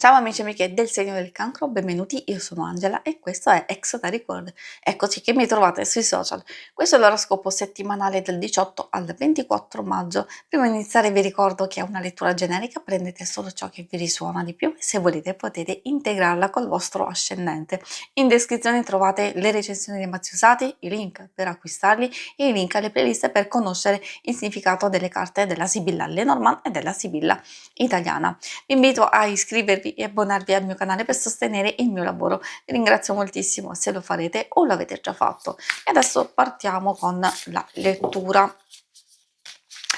Ciao amici e amiche del segno del cancro, benvenuti, io sono Angela e questo è Exoteric World. Eccoci che mi trovate sui social. Questo è l'oroscopo settimanale del 18 al 24 maggio. Prima di iniziare vi ricordo che è una lettura generica, prendete solo ciò che vi risuona di più e se volete potete integrarla col vostro ascendente. In descrizione trovate le recensioni dei mazzi usati, i link per acquistarli e i link alle playlist per conoscere il significato delle carte della Sibilla Lenormand e della Sibilla italiana. Vi invito a iscrivervi e abbonarvi al mio canale per sostenere il mio lavoro. Vi ringrazio moltissimo se lo farete o lo avete già fatto. E adesso partiamo con la lettura.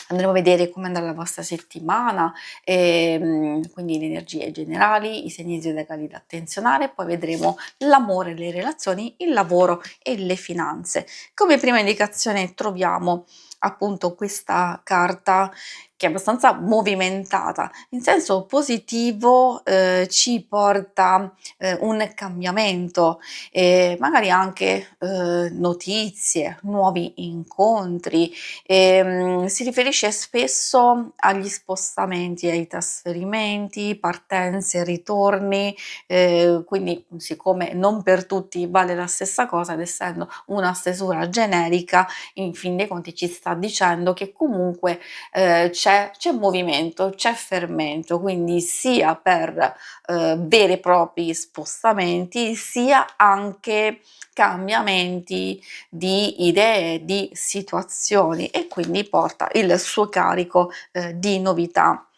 Andremo a vedere come andrà la vostra settimana, quindi le energie generali, i segni zodiacali da attenzionare, poi vedremo l'amore, le relazioni, il lavoro e le finanze. Come prima indicazione troviamo appunto questa carta che è abbastanza movimentata, in senso positivo, ci porta un cambiamento, magari anche notizie, nuovi incontri. Si riferisce spesso agli spostamenti, ai trasferimenti, partenze, ritorni, quindi siccome non per tutti vale la stessa cosa ed essendo una stesura generica, in fin dei conti ci sta dicendo che comunque c'è movimento, c'è fermento, quindi sia per veri e propri spostamenti, sia anche cambiamenti di idee, di situazioni e quindi porta il suo carico di novità.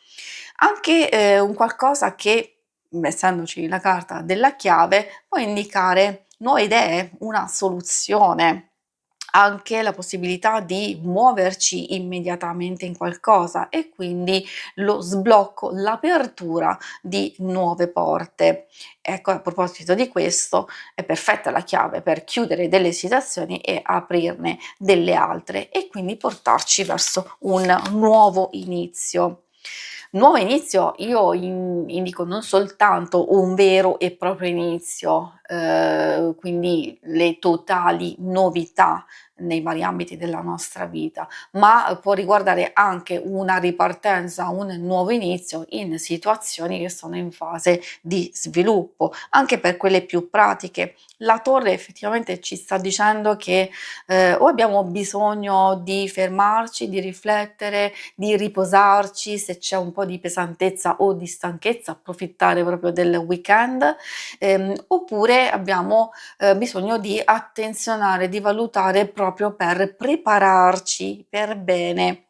Anche un qualcosa che, essendoci la carta della chiave, può indicare nuove idee, una soluzione, anche la possibilità di muoverci immediatamente in qualcosa e quindi lo sblocco, l'apertura di nuove porte. Ecco, a proposito di questo, è perfetta la chiave per chiudere delle situazioni e aprirne delle altre e quindi portarci verso un nuovo inizio. Nuovo inizio io indico non soltanto un vero e proprio inizio, quindi le totali novità nei vari ambiti della nostra vita, ma può riguardare anche una ripartenza, un nuovo inizio in situazioni che sono in fase di sviluppo, anche per quelle più pratiche. La torre effettivamente ci sta dicendo che o abbiamo bisogno di fermarci, di riflettere, di riposarci, se c'è un po' di pesantezza o di stanchezza, approfittare proprio del weekend, oppure abbiamo bisogno di attenzionare, di valutare proprio per prepararci per bene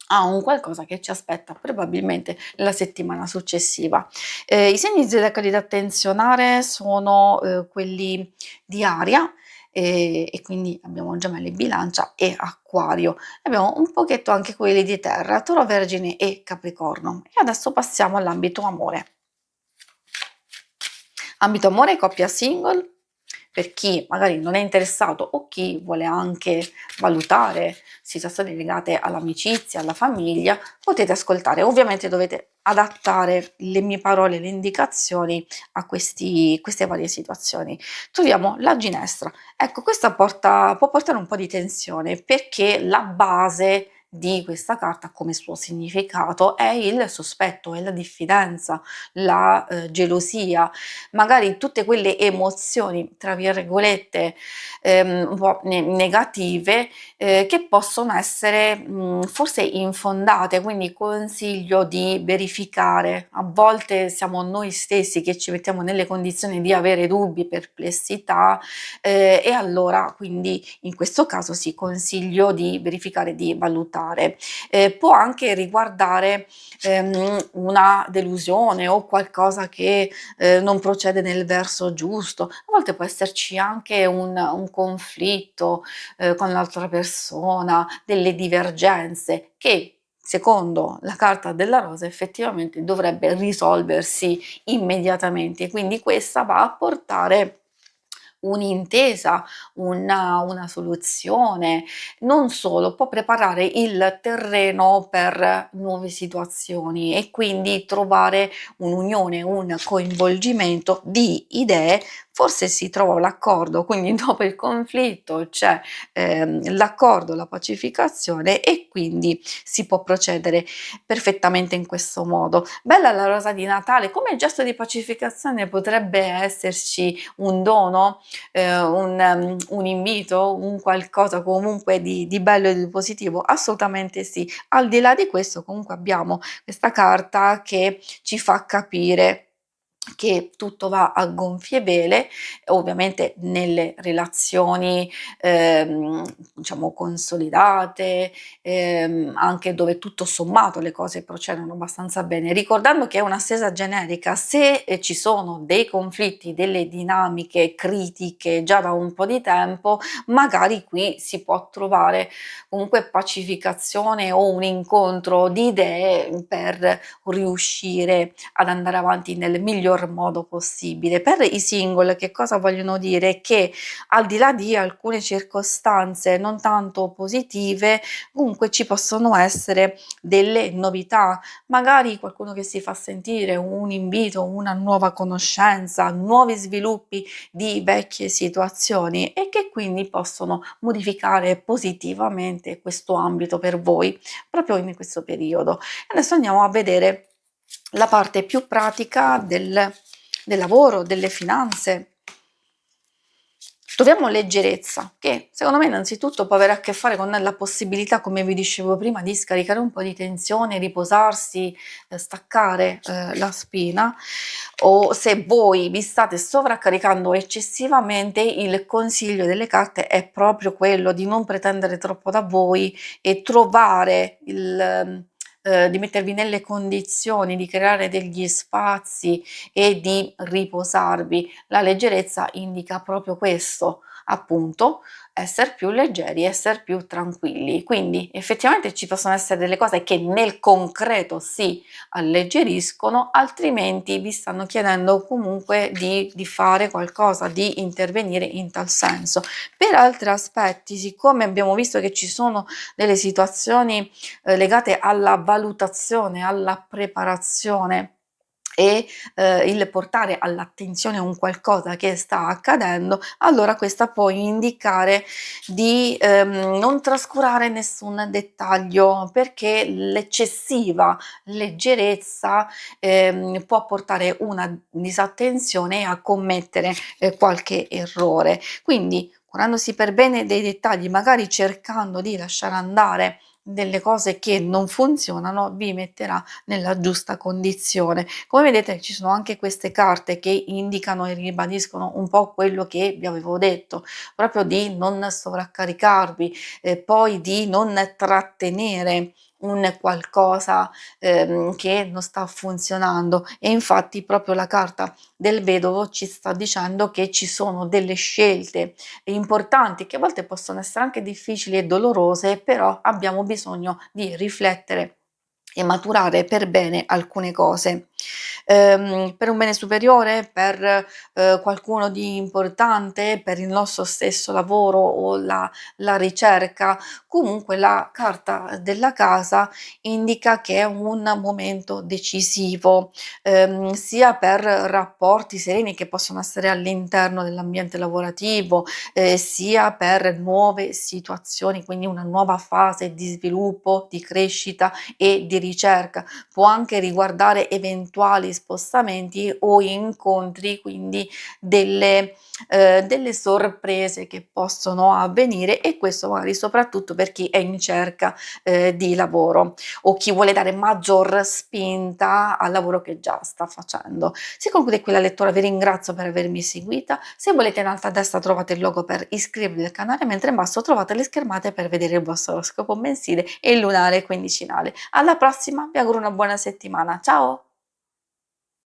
a un qualcosa che ci aspetta probabilmente la settimana successiva. I segni zodiacali da attenzionare sono quelli di aria, e quindi abbiamo Gemelli, Bilancia e Acquario. Abbiamo un pochetto anche quelli di terra, Toro, Vergine e Capricorno. E adesso passiamo all'ambito amore. Ambito amore, coppia single, per chi magari non è interessato o chi vuole anche valutare situazioni legate all'amicizia, alla famiglia, potete ascoltare. Ovviamente dovete adattare le mie parole, le indicazioni a queste varie situazioni. Troviamo la ginestra. Ecco, questa può portare un po' di tensione perché la base di questa carta, come suo significato, è il sospetto, è la diffidenza, la gelosia, magari tutte quelle emozioni, tra virgolette, un po' negative, che possono essere forse infondate, quindi consiglio di verificare. A volte siamo noi stessi che ci mettiamo nelle condizioni di avere dubbi, perplessità, e allora quindi in questo caso sì, consiglio di verificare, di valutare. Può anche riguardare una delusione o qualcosa che non procede nel verso giusto. A volte può esserci anche un conflitto con l'altra persona, delle divergenze che secondo la carta della rosa effettivamente dovrebbe risolversi immediatamente. Quindi questa va a portare un'intesa, una soluzione, non solo, può preparare il terreno per nuove situazioni e quindi trovare un'unione, un coinvolgimento di idee forse si trova l'accordo, quindi dopo il conflitto c'è l'accordo, la pacificazione e quindi si può procedere perfettamente in questo modo. Bella la rosa di Natale, come gesto di pacificazione potrebbe esserci un dono, un invito, un qualcosa comunque di bello e di positivo? Assolutamente sì. Al di là di questo comunque abbiamo questa carta che ci fa capire che tutto va a gonfie vele, ovviamente nelle relazioni, diciamo consolidate, anche dove tutto sommato le cose procedono abbastanza bene, ricordando che è una stesa generica. Se, ci sono dei conflitti, delle dinamiche critiche già da un po' di tempo, magari qui si può trovare comunque pacificazione o un incontro di idee per riuscire ad andare avanti nel miglior modo possibile. Per i single che cosa vogliono dire? Che al di là di alcune circostanze non tanto positive, comunque ci possono essere delle novità, magari qualcuno che si fa sentire, un invito, una nuova conoscenza, nuovi sviluppi di vecchie situazioni e che quindi possono modificare positivamente questo ambito per voi proprio in questo periodo. Adesso andiamo a vedere la parte più pratica del lavoro, delle finanze. Troviamo leggerezza, che secondo me innanzitutto può avere a che fare con la possibilità, come vi dicevo prima, di scaricare un po' di tensione, riposarsi, staccare la spina, o se voi vi state sovraccaricando eccessivamente, il consiglio delle carte è proprio quello di non pretendere troppo da voi e trovare di mettervi nelle condizioni di creare degli spazi e di riposarvi. La leggerezza indica proprio questo, appunto, esser più leggeri, esser più tranquilli. Quindi effettivamente ci possono essere delle cose che nel concreto si alleggeriscono, altrimenti vi stanno chiedendo comunque di fare qualcosa, di intervenire in tal senso. Per altri aspetti, siccome abbiamo visto che ci sono delle situazioni legate alla valutazione, alla preparazione e il portare all'attenzione un qualcosa che sta accadendo, allora questa può indicare di non trascurare nessun dettaglio, perché l'eccessiva leggerezza può portare una disattenzione a commettere qualche errore. Quindi curandosi per bene dei dettagli, magari cercando di lasciare andare delle cose che non funzionano, vi metterà nella giusta condizione. Come vedete ci sono anche queste carte che indicano e ribadiscono un po' quello che vi avevo detto, proprio di non sovraccaricarvi, poi di non trattenere un qualcosa che non sta funzionando, e infatti proprio la carta del vedovo ci sta dicendo che ci sono delle scelte importanti che a volte possono essere anche difficili e dolorose, però abbiamo bisogno di riflettere e maturare per bene alcune cose. Per un bene superiore, per qualcuno di importante, per il nostro stesso lavoro o la ricerca, comunque la carta della casa indica che è un momento decisivo, sia per rapporti sereni che possono essere all'interno dell'ambiente lavorativo, sia per nuove situazioni, quindi una nuova fase di sviluppo, di crescita e di ricerca. Può anche riguardare eventuali spostamenti o incontri, quindi delle sorprese che possono avvenire, e questo magari soprattutto per chi è in cerca di lavoro o chi vuole dare maggior spinta al lavoro che già sta facendo. Si conclude qui la lettura, vi ringrazio per avermi seguita. Se volete in alto a destra trovate il logo per iscrivervi al canale, mentre in basso trovate le schermate per vedere il vostro oroscopo mensile e il lunare quindicinale. Alla prossima, vi auguro una buona settimana, ciao!